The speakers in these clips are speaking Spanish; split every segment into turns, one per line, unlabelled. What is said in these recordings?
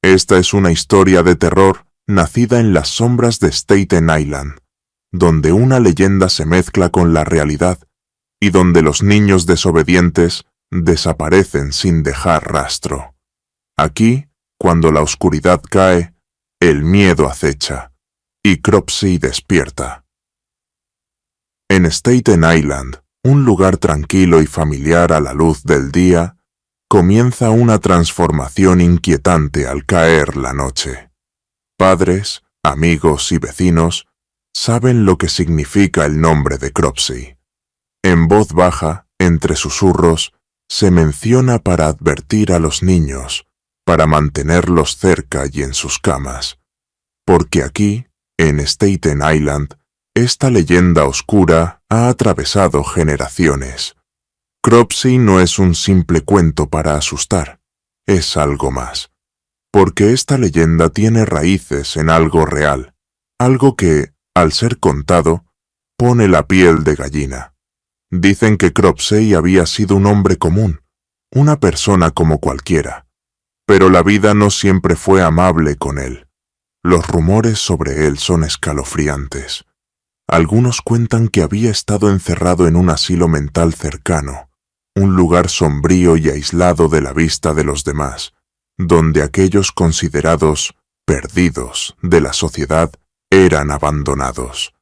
Esta es una historia de terror nacida en las sombras de Staten Island, donde una leyenda se mezcla con la realidad y donde los niños desobedientes desaparecen sin dejar rastro. Aquí, cuando la oscuridad cae, el miedo acecha y Cropsey despierta. En Staten Island, un lugar tranquilo y familiar a la luz del día, comienza una transformación inquietante al caer la noche. Padres, amigos y vecinos saben lo que significa el nombre de Cropsey. En voz baja, entre susurros, se menciona para advertir a los niños, para mantenerlos cerca y en sus camas. Porque aquí, en Staten Island, esta leyenda oscura ha atravesado generaciones. Cropsey no es un simple cuento para asustar, es algo más. Porque esta leyenda tiene raíces en algo real, algo que, al ser contado, pone la piel de gallina. Dicen que Cropsey había sido un hombre común, una persona como cualquiera. Pero la vida no siempre fue amable con él. Los rumores sobre él son escalofriantes. Algunos cuentan que había estado encerrado en un asilo mental cercano, un lugar sombrío y aislado de la vista de los demás, donde aquellos considerados perdidos de la sociedad eran abandonados.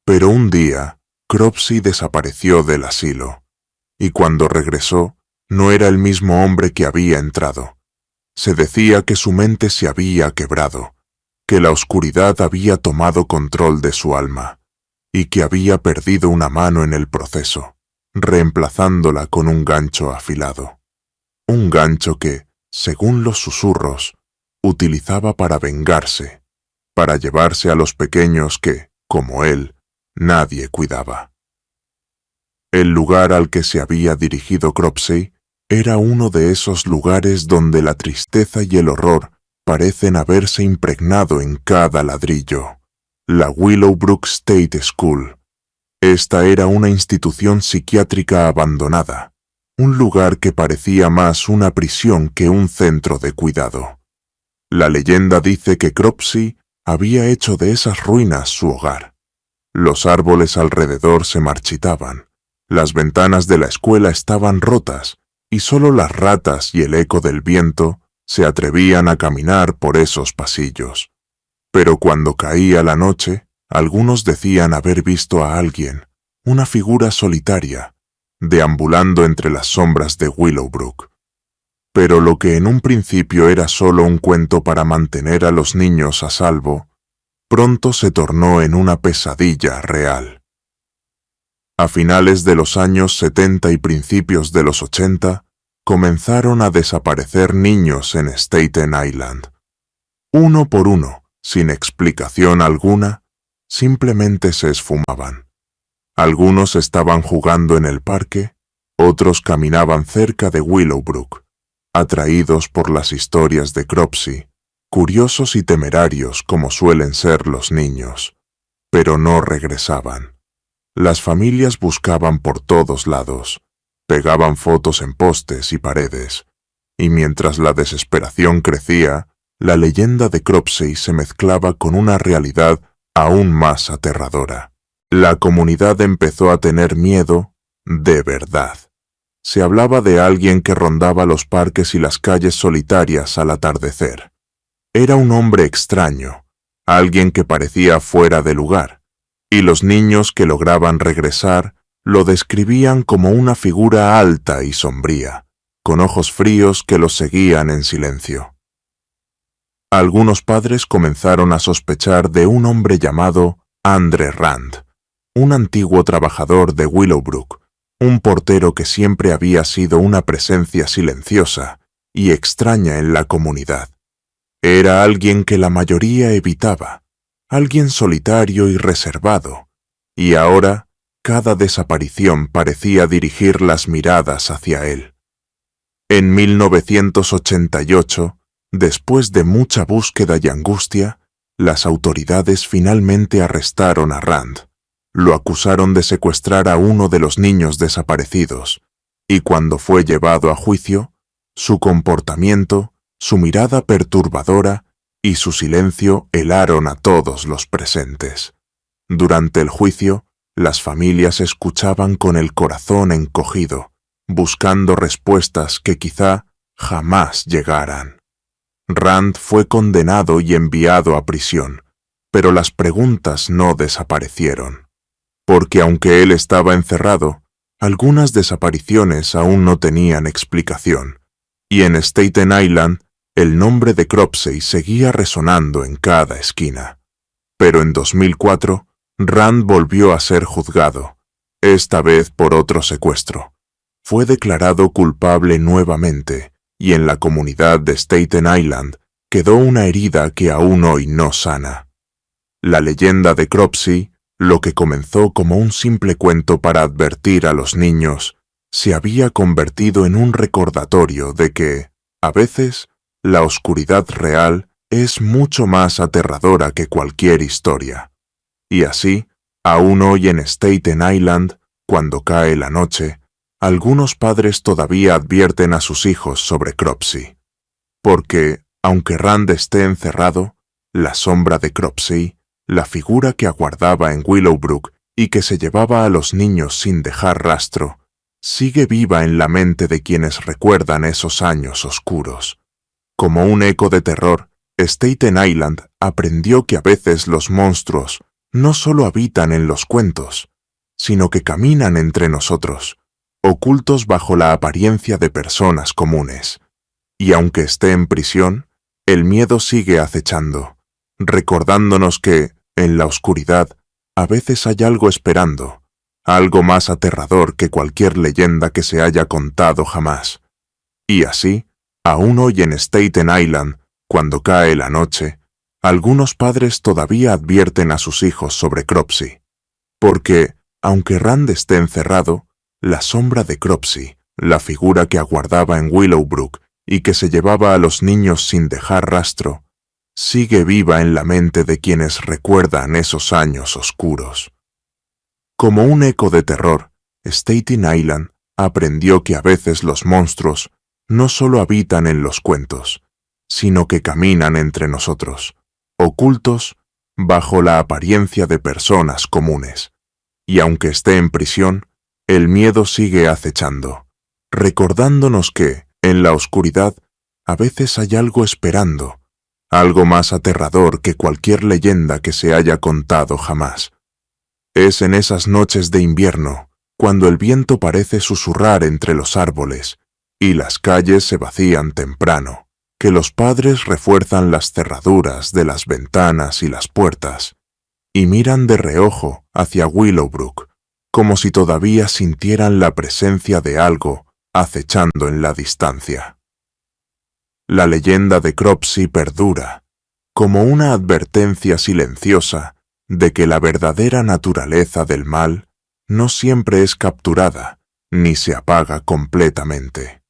Pero un día, Cropsey desapareció del asilo, y cuando regresó, no era el mismo hombre que había entrado. Se decía que su mente se había quebrado, que la oscuridad había tomado control de su alma, y que había perdido una mano en el proceso, reemplazándola con un gancho afilado. Un gancho que, según los susurros, utilizaba para vengarse, para llevarse a los pequeños que, como él, nadie cuidaba. El lugar al que se había dirigido Cropsey era uno de esos lugares donde la tristeza y el horror parecen haberse impregnado en cada ladrillo. La Willowbrook State School. Esta era una institución psiquiátrica abandonada, un lugar que parecía más una prisión que un centro de cuidado. La leyenda dice que Cropsey había hecho de esas ruinas su hogar. Los árboles alrededor se marchitaban, las ventanas de la escuela estaban rotas y solo las ratas y el eco del viento se atrevían a caminar por esos pasillos. Pero cuando caía la noche, algunos decían haber visto a alguien, una figura solitaria, deambulando entre las sombras de Willowbrook. Pero lo que en un principio era solo un cuento para mantener a los niños a salvo, pronto se tornó en una pesadilla real. A finales de los años 70 y principios de los 80, comenzaron a desaparecer niños en Staten Island. Uno por uno, sin explicación alguna, simplemente se esfumaban. Algunos estaban jugando en el parque, otros caminaban cerca de Willowbrook, atraídos por las historias de Cropsey, curiosos y temerarios como suelen ser los niños, pero no regresaban. Las familias buscaban por todos lados, pegaban fotos en postes y paredes, y mientras la desesperación crecía, la leyenda de Cropsey se mezclaba con una realidad aún más aterradora. La comunidad empezó a tener miedo de verdad. Se hablaba de alguien que rondaba los parques y las calles solitarias al atardecer. Era un hombre extraño, alguien que parecía fuera de lugar, y los niños que lograban regresar lo describían como una figura alta y sombría, con ojos fríos que los seguían en silencio. Algunos padres comenzaron a sospechar de un hombre llamado Andre Rand, un antiguo trabajador de Willowbrook, un portero que siempre había sido una presencia silenciosa y extraña en la comunidad. Era alguien que la mayoría evitaba, alguien solitario y reservado, y ahora cada desaparición parecía dirigir las miradas hacia él. En 1988, después de mucha búsqueda y angustia, las autoridades finalmente arrestaron a Rand. Lo acusaron de secuestrar a uno de los niños desaparecidos, y cuando fue llevado a juicio, su comportamiento su mirada perturbadora y su silencio helaron a todos los presentes. Durante el juicio, las familias escuchaban con el corazón encogido, buscando respuestas que quizá jamás llegaran. Rand fue condenado y enviado a prisión, pero las preguntas no desaparecieron, porque aunque él estaba encerrado, algunas desapariciones aún no tenían explicación, y en Staten Island el nombre de Cropsey seguía resonando en cada esquina. Pero en 2004, Rand volvió a ser juzgado, esta vez por otro secuestro. Fue declarado culpable nuevamente, y en la comunidad de Staten Island quedó una herida que aún hoy no sana. La leyenda de Cropsey, lo que comenzó como un simple cuento para advertir a los niños, se había convertido en un recordatorio de que, a veces, la oscuridad real es mucho más aterradora que cualquier historia. Y así, aún hoy en Staten Island, cuando cae la noche, algunos padres todavía advierten a sus hijos sobre Cropsey. Porque, aunque Rand esté encerrado, la sombra de Cropsey, la figura que aguardaba en Willowbrook y que se llevaba a los niños sin dejar rastro, sigue viva en la mente de quienes recuerdan esos años oscuros. Como un eco de terror, Staten Island aprendió que a veces los monstruos no solo habitan en los cuentos, sino que caminan entre nosotros, ocultos bajo la apariencia de personas comunes. Y aunque esté en prisión, el miedo sigue acechando, recordándonos que, en la oscuridad, a veces hay algo esperando, algo más aterrador que cualquier leyenda que se haya contado jamás. Y así, aún hoy en Staten Island, cuando cae la noche, algunos padres todavía advierten a sus hijos sobre Cropsey, porque, aunque Rand esté encerrado, la sombra de Cropsey, la figura que aguardaba en Willowbrook y que se llevaba a los niños sin dejar rastro, sigue viva en la mente de quienes recuerdan esos años oscuros. Como un eco de terror, Staten Island aprendió que a veces los monstruos no solo habitan en los cuentos, sino que caminan entre nosotros, ocultos bajo la apariencia de personas comunes. Y aunque esté en prisión, el miedo sigue acechando, recordándonos que, en la oscuridad, a veces hay algo esperando, algo más aterrador que cualquier leyenda que se haya contado jamás. Es en esas noches de invierno, cuando el viento parece susurrar entre los árboles y las calles se vacían temprano, que los padres refuerzan las cerraduras de las ventanas y las puertas y miran de reojo hacia Willowbrook, como si todavía sintieran la presencia de algo acechando en la distancia. La leyenda de Cropsey perdura, como una advertencia silenciosa de que la verdadera naturaleza del mal no siempre es capturada ni se apaga completamente.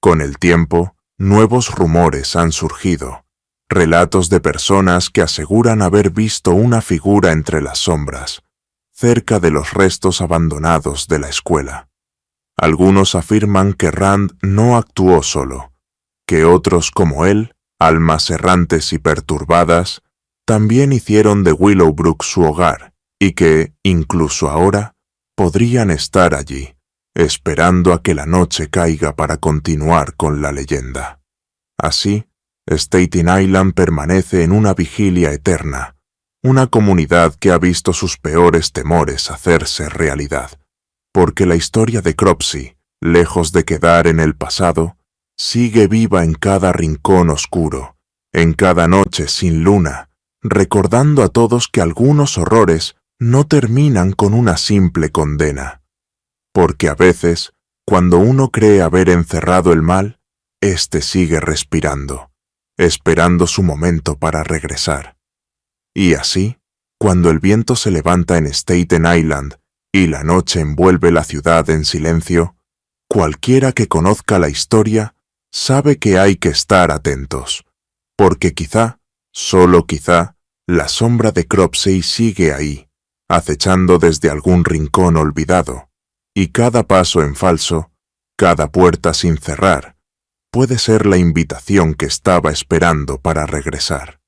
Con el tiempo, nuevos rumores han surgido, relatos de personas que aseguran haber visto una figura entre las sombras, cerca de los restos abandonados de la escuela. Algunos afirman que Rand no actuó solo, que otros como él, almas errantes y perturbadas, también hicieron de Willowbrook su hogar y que, incluso ahora, podrían estar allí, esperando a que la noche caiga para continuar con la leyenda. Así, Staten Island permanece en una vigilia eterna, una comunidad que ha visto sus peores temores hacerse realidad, porque la historia de Cropsey, lejos de quedar en el pasado, sigue viva en cada rincón oscuro, en cada noche sin luna, recordando a todos que algunos horrores no terminan con una simple condena. Porque a veces, cuando uno cree haber encerrado el mal, éste sigue respirando, esperando su momento para regresar. Y así, cuando el viento se levanta en Staten Island y la noche envuelve la ciudad en silencio, cualquiera que conozca la historia sabe que hay que estar atentos, porque quizá, solo quizá, la sombra de Cropsey sigue ahí, acechando desde algún rincón olvidado, y cada paso en falso, cada puerta sin cerrar, puede ser la invitación que estaba esperando para regresar.